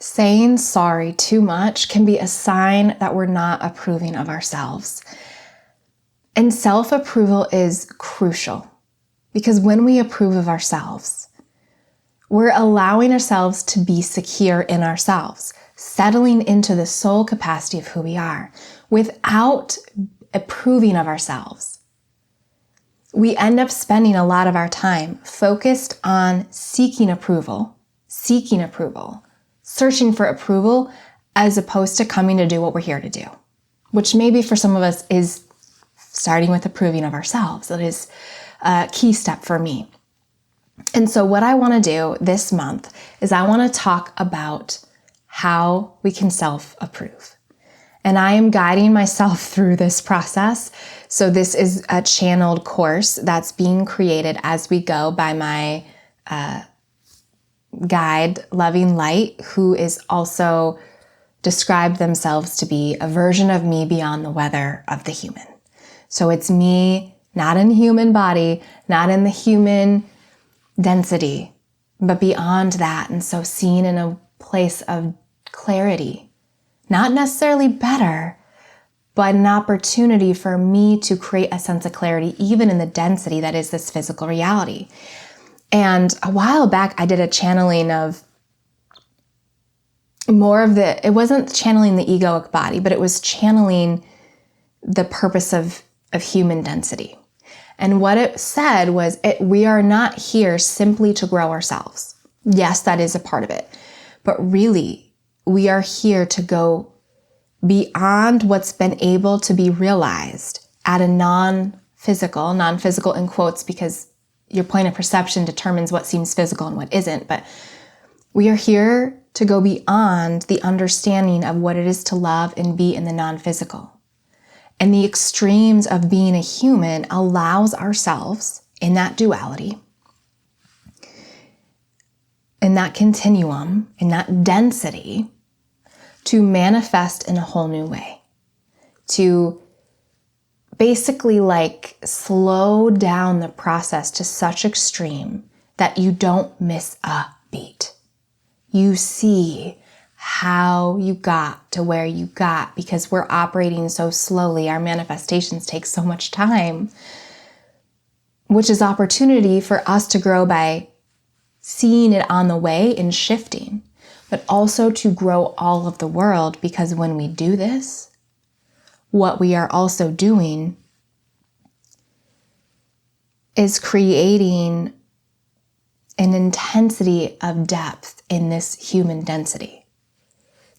saying sorry too much can be a sign that we're not approving of ourselves. And self-approval is crucial because when we approve of ourselves, we're allowing ourselves to be secure in ourselves, settling into the soul capacity of who we are without approving of ourselves. We end up spending a lot of our time focused on seeking approval, searching for approval, as opposed to coming to do what we're here to do, which maybe for some of us is starting with approving of ourselves. That is a key step for me. And so what I want to do this month is I want to talk about how we can self-approve. And I am guiding myself through this process. So this is a channeled course that's being created as we go by my guide, Loving Light, who is also described themselves to be a version of me beyond the weather of the human. So it's me, not in human body, not in the human density, but beyond that. And so seen in a place of clarity, not necessarily better, but an opportunity for me to create a sense of clarity, even in the density that is this physical reality. And a while back, I did a channeling of it wasn't channeling the egoic body, but it was channeling the purpose of human density. And what it said was, we are not here simply to grow ourselves. Yes, that is a part of it. But really, we are here to go beyond what's been able to be realized at a non-physical in quotes, because your point of perception determines what seems physical and what isn't. But we are here to go beyond the understanding of what it is to love and be in the non-physical. And the extremes of being a human allows ourselves in that duality, in that continuum, in that density, to manifest in a whole new way, to basically slow down the process to such extreme that you don't miss a beat. You see how you got to where you got because we're operating so slowly. Our manifestations take so much time, which is opportunity for us to grow by seeing it on the way and shifting, but also to grow all of the world, because when we do this, what we are also doing is creating an intensity of depth in this human density.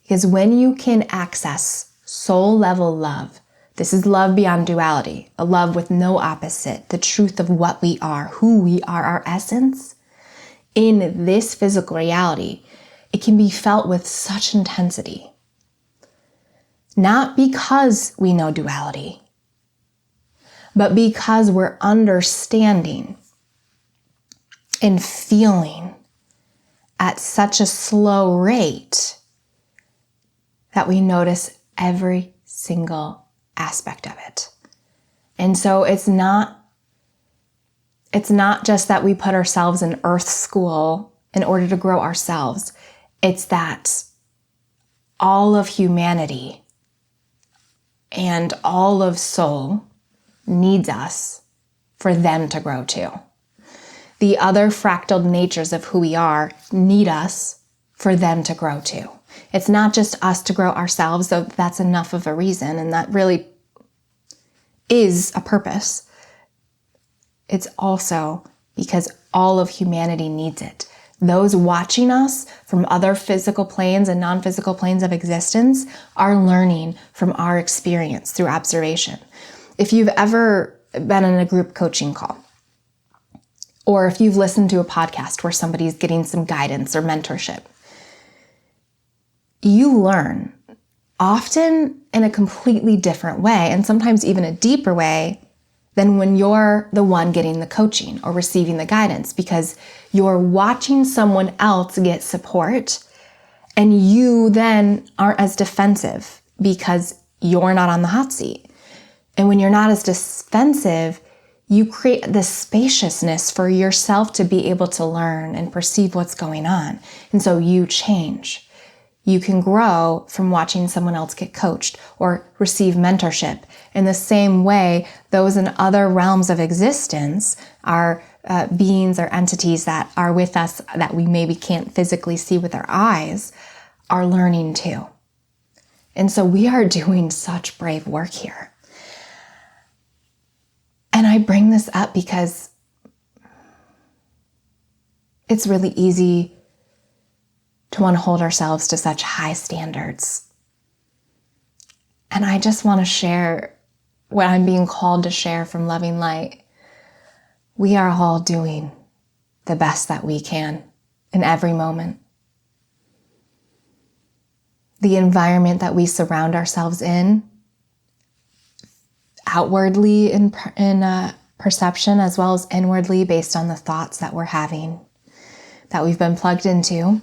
Because when you can access soul level love, this is love beyond duality, a love with no opposite, the truth of what we are, who we are, our essence, in this physical reality, it can be felt with such intensity. Not because we know duality, but because we're understanding and feeling at such a slow rate that we notice every single aspect of it. And so it's not just that we put ourselves in earth school in order to grow ourselves. It's that all of humanity and all of soul needs us for them to grow too. The other fractal natures of who we are need us for them to grow too. It's not just us to grow ourselves, though that's enough of a reason, and that really is a purpose. It's also because all of humanity needs it. Those watching us from other physical planes and non-physical planes of existence are learning from our experience through observation. If you've ever been in a group coaching call, or if you've listened to a podcast where somebody's getting some guidance or mentorship, you learn often in a completely different way, and sometimes even a deeper way than when you're the one getting the coaching or receiving the guidance, because you're watching someone else get support and you then aren't as defensive because you're not on the hot seat. And when you're not as defensive, you create this spaciousness for yourself to be able to learn and perceive what's going on. And so you change. you can grow from watching someone else get coached or receive mentorship. In the same way, those in other realms of existence are beings or entities that are with us that we maybe can't physically see with our eyes are learning too. And so we are doing such brave work here. And I bring this up because it's really easy to want to hold ourselves to such high standards. And I just want to share what I'm being called to share from Loving Light. We are all doing the best that we can in every moment. The environment that we surround ourselves in, outwardly in perception as well as inwardly based on the thoughts that we're having, that we've been plugged into,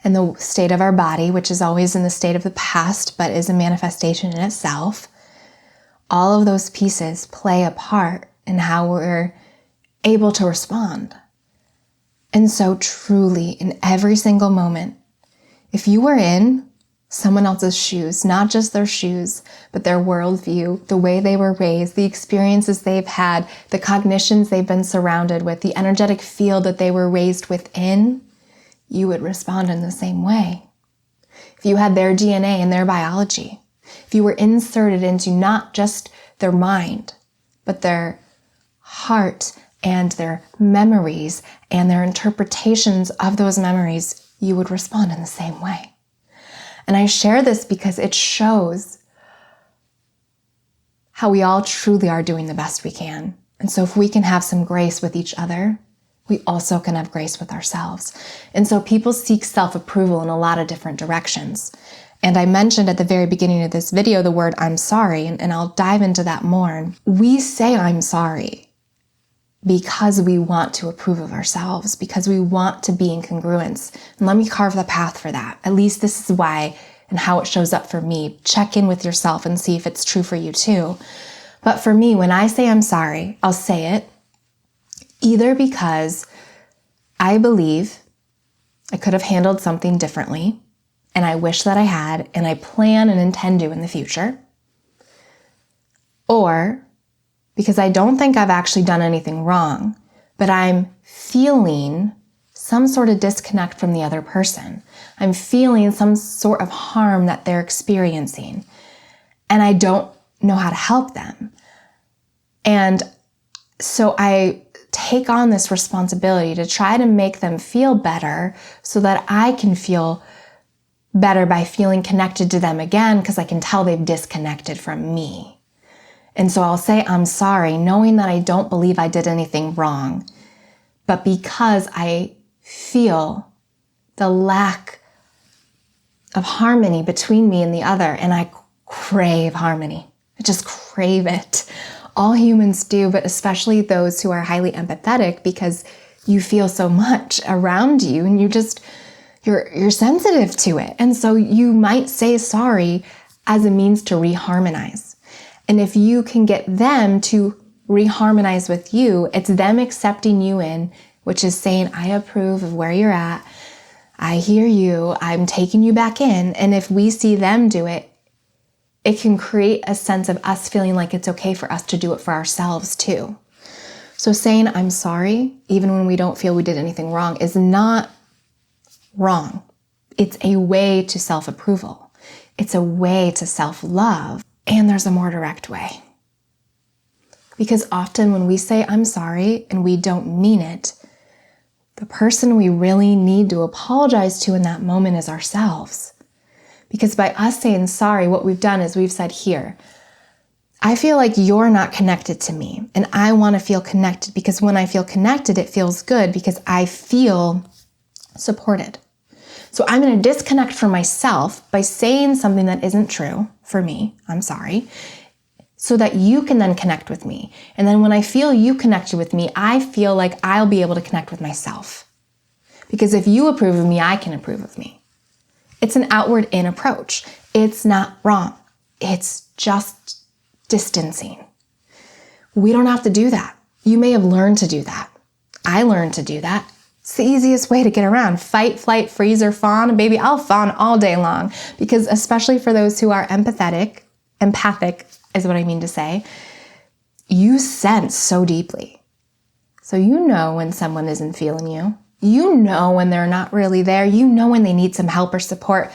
and the state of our body, which is always in the state of the past, but is a manifestation in itself. All of those pieces play a part in how we're able to respond. And so truly, in every single moment, if you were in someone else's shoes, not just their shoes, but their worldview, the way they were raised, the experiences they've had, the cognitions they've been surrounded with, the energetic field that they were raised within, you would respond in the same way. If you had their DNA and their biology, if you were inserted into not just their mind, but their heart and their memories and their interpretations of those memories, you would respond in the same way. And I share this because it shows how we all truly are doing the best we can. And so if we can have some grace with each other, we also can have grace with ourselves. And so people seek self-approval in a lot of different directions. And I mentioned at the very beginning of this video the word I'm sorry, and I'll dive into that more. We say I'm sorry because we want to approve of ourselves, because we want to be in congruence. And let me carve the path for that. At least this is why and how it shows up for me. Check in with yourself and see if it's true for you too. But for me, when I say I'm sorry, I'll say it either because I believe I could have handled something differently, and I wish that I had, and I plan and intend to in the future, or because I don't think I've actually done anything wrong, but I'm feeling some sort of disconnect from the other person. I'm feeling some sort of harm that they're experiencing, and I don't know how to help them. And so I take on this responsibility to try to make them feel better so that I can feel better by feeling connected to them again, because I can tell they've disconnected from me. And so I'll say I'm sorry, knowing that I don't believe I did anything wrong, but because I feel the lack of harmony between me and the other, and I crave harmony. I just crave it. All humans do, but especially those who are highly empathetic, because you feel so much around you and you're sensitive to it. And so you might say sorry as a means to reharmonize. And if you can get them to reharmonize with you, it's them accepting you in, which is saying, I approve of where you're at. I hear you. I'm taking you back in. And if we see them do it, it can create a sense of us feeling like it's okay for us to do it for ourselves too. So saying I'm sorry, even when we don't feel we did anything wrong, is not wrong. It's a way to self-approval. It's a way to self-love. And there's a more direct way. Because often when we say I'm sorry and we don't mean it, the person we really need to apologize to in that moment is ourselves. Because by us saying sorry, what we've done is we've said, here, I feel like you're not connected to me, and I want to feel connected, because when I feel connected, it feels good because I feel supported. So I'm going to disconnect from myself by saying something that isn't true for me, I'm sorry, so that you can then connect with me. And then when I feel you connected with me, I feel like I'll be able to connect with myself. Because if you approve of me, I can approve of me. It's an outward in approach. It's not wrong. It's just distancing. We don't have to do that. You may have learned to do that. I learned to do that. It's the easiest way to get around. Fight, flight, freeze, or fawn. And baby, I'll fawn all day long, because especially for those who are empathic is what I mean to say, you sense so deeply. So you know when someone isn't feeling you. You know when they're not really there. You know when they need some help or support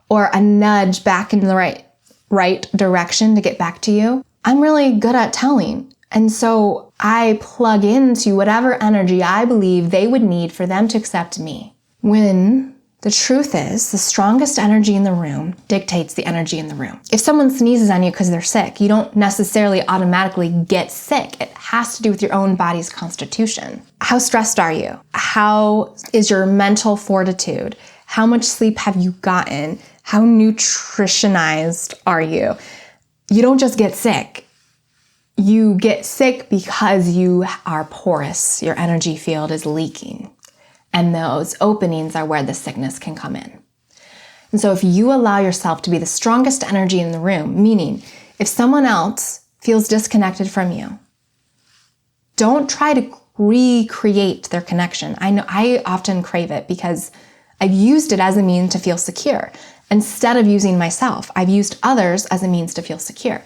or a nudge back in the right direction to get back to you. I'm really good at telling. And so I plug into whatever energy I believe they would need for them to accept me. When the truth is, the strongest energy in the room dictates the energy in the room. If someone sneezes on you because they're sick, you don't necessarily automatically get sick. It has to do with your own body's constitution. How stressed are you? How is your mental fortitude? How much sleep have you gotten? How nutritionized are you? You don't just get sick. You get sick because you are porous. Your energy field is leaking. And those openings are where the sickness can come in. And so if you allow yourself to be the strongest energy in the room, meaning if someone else feels disconnected from you, don't try to recreate their connection. I know I often crave it because I've used it as a means to feel secure. Instead of using myself, I've used others as a means to feel secure.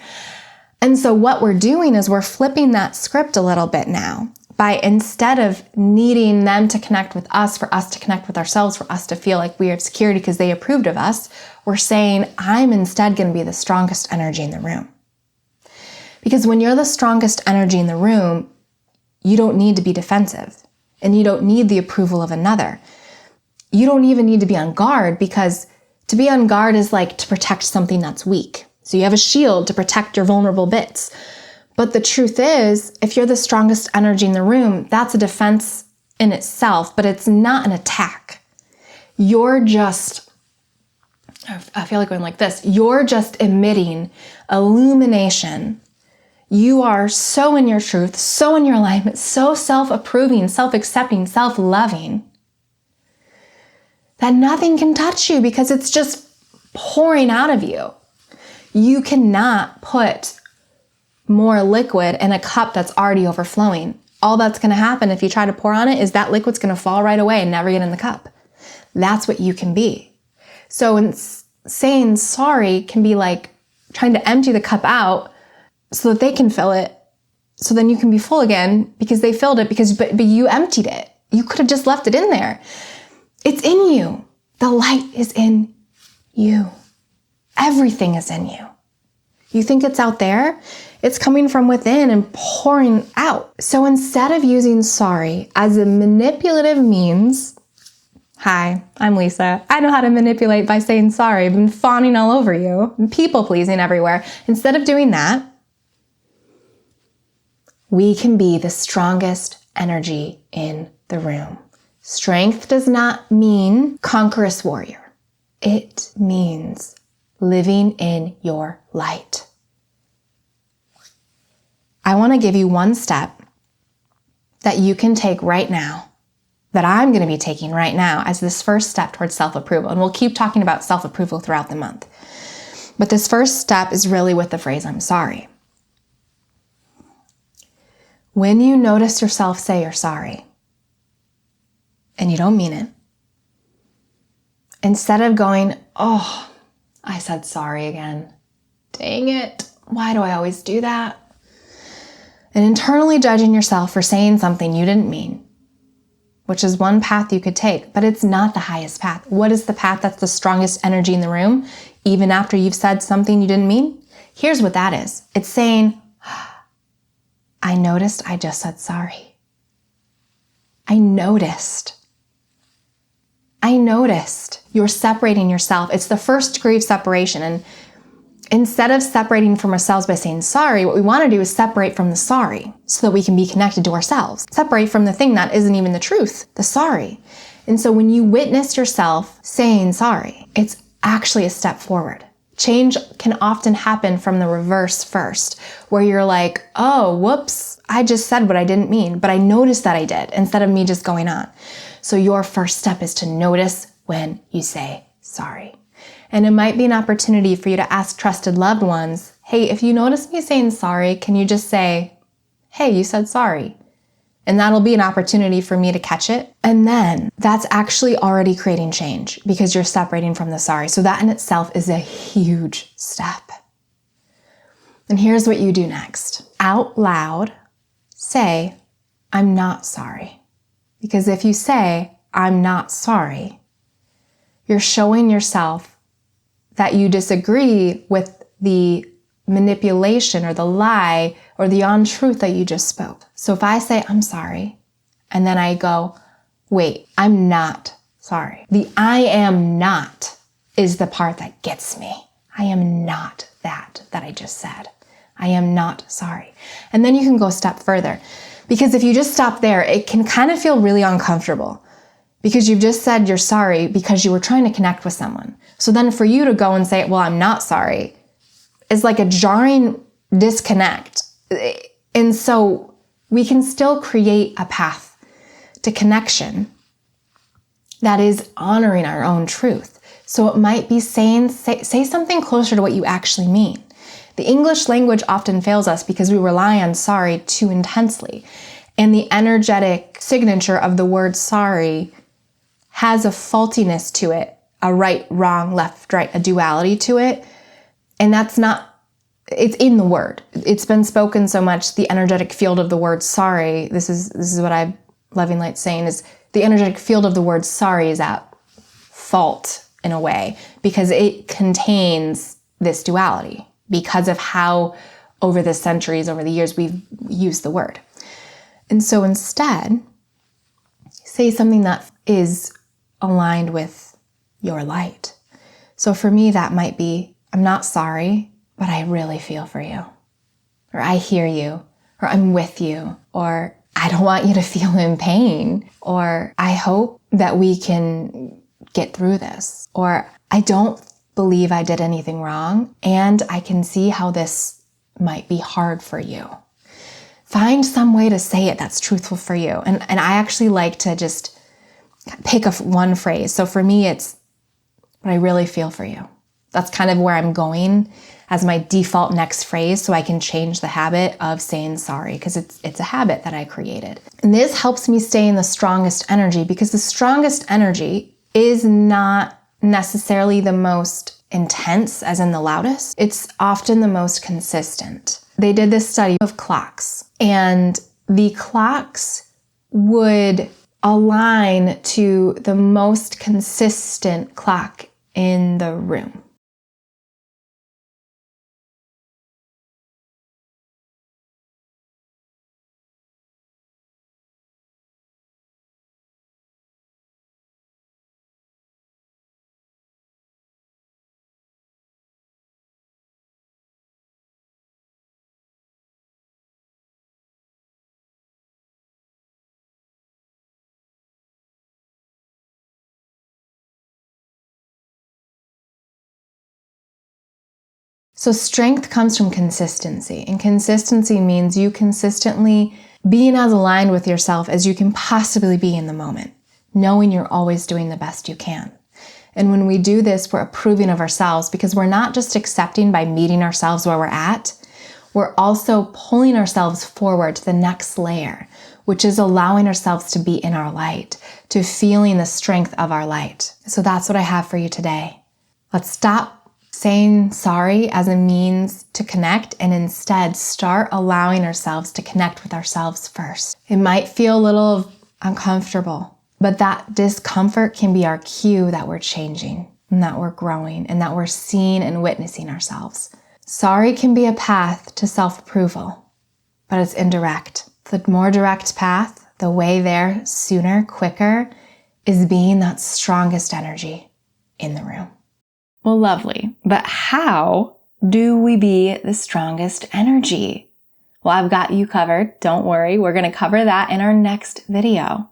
And so what we're doing is we're flipping that script a little bit now by, instead of needing them to connect with us, for us to connect with ourselves, for us to feel like we have security because they approved of us, we're saying, I'm instead going to be the strongest energy in the room. Because when you're the strongest energy in the room, you don't need to be defensive and you don't need the approval of another. You don't even need to be on guard, because to be on guard is like to protect something that's weak. So you have a shield to protect your vulnerable bits. But the truth is, if you're the strongest energy in the room, that's a defense in itself, but it's not an attack. You're just, I feel like going like this, you're just emitting illumination. You are so in your truth, so in your alignment, so self-approving, self-accepting, self-loving, that nothing can touch you because it's just pouring out of you. You cannot put more liquid in a cup that's already overflowing. All that's going to happen if you try to pour on it is that liquid's going to fall right away and never get in the cup. That's what you can be. So saying sorry can be like trying to empty the cup out so that they can fill it, so then you can be full again because they filled it, but you emptied it. You could have just left it in there. It's in you. The light is in you. Everything is in you. You think it's out there? It's coming from within and pouring out. So instead of using sorry as a manipulative means, hi, I'm Lisa. I know how to manipulate by saying sorry. I've been fawning all over you, people pleasing everywhere. Instead of doing that, we can be the strongest energy in the room. Strength does not mean conquerous warrior. It means living in your light. I want to give you one step that you can take right now, that I'm going to be taking right now as this first step towards self-approval. And we'll keep talking about self-approval throughout the month. But this first step is really with the phrase, I'm sorry. When you notice yourself say you're sorry, and you don't mean it, instead of going, oh, I said sorry again. Dang it. Why do I always do that? And internally judging yourself for saying something you didn't mean, which is one path you could take, but it's not the highest path. What is the path that's the strongest energy in the room, even after you've said something you didn't mean? Here's what that is. It's saying, I noticed I just said sorry. I noticed. You're separating yourself. It's the first degree of separation. And instead of separating from ourselves by saying sorry, what we want to do is separate from the sorry so that we can be connected to ourselves. Separate from the thing that isn't even the truth, the sorry. And so when you witness yourself saying sorry, it's actually a step forward. Change can often happen from the reverse first, where you're like, oh, whoops, I just said what I didn't mean, but I noticed that I did, instead of me just going on. So your first step is to notice when you say sorry. And it might be an opportunity for you to ask trusted loved ones, hey, if you notice me saying sorry, can you just say, hey, you said sorry? And that'll be an opportunity for me to catch it. And then that's actually already creating change because you're separating from the sorry. So that in itself is a huge step. And here's what you do next. Out loud, say, I'm not sorry. Because if you say, I'm not sorry, you're showing yourself that you disagree with the manipulation or the lie or the untruth that you just spoke. So if I say, I'm sorry, and then I go, wait, I'm not sorry. The I am not is the part that gets me. I am not that I just said. I am not sorry. And then you can go a step further. Because if you just stop there, it can kind of feel really uncomfortable because you've just said you're sorry because you were trying to connect with someone. So then for you to go and say, well, I'm not sorry, is like a jarring disconnect. And so we can still create a path to connection that is honoring our own truth. So it might be saying, say something closer to what you actually mean. The English language often fails us because we rely on sorry too intensely. And the energetic signature of the word sorry has a faultiness to it, a right, wrong, left, right, a duality to it. And that's not, it's in the word. It's been spoken so much, the energetic field of the word sorry, this is what I'm Loving Light saying, is the energetic field of the word sorry is at fault in a way because it contains this duality. Because of how over the centuries, over the years, we've used the word. And so instead, say something that is aligned with your light. So for me, that might be, I'm not sorry, but I really feel for you. Or I hear you, or I'm with you, or I don't want you to feel in pain, or I hope that we can get through this, or I don't believe I did anything wrong, and I can see how this might be hard for you. Find some way to say it that's truthful for you. And I actually like to just pick one phrase. So for me, it's, but I really feel for you. That's kind of where I'm going as my default next phrase so I can change the habit of saying sorry because it's a habit that I created. And this helps me stay in the strongest energy because the strongest energy is not necessarily the most intense, as in the loudest. It's often the most consistent. They did this study of clocks, and the clocks would align to the most consistent clock in the room. So strength comes from consistency, and consistency means you consistently being as aligned with yourself as you can possibly be in the moment, knowing you're always doing the best you can. And when we do this, we're approving of ourselves because we're not just accepting by meeting ourselves where we're at, we're also pulling ourselves forward to the next layer, which is allowing ourselves to be in our light, to feeling the strength of our light. So that's what I have for you today. Let's stop saying sorry as a means to connect and instead start allowing ourselves to connect with ourselves first. It might feel a little uncomfortable, but that discomfort can be our cue that we're changing and that we're growing and that we're seeing and witnessing ourselves. Sorry can be a path to self-approval, but it's indirect. The more direct path, the way there sooner, quicker, is being that strongest energy in the room. Well, lovely. But how do we be the strongest energy? Well, I've got you covered. Don't worry. We're going to cover that in our next video.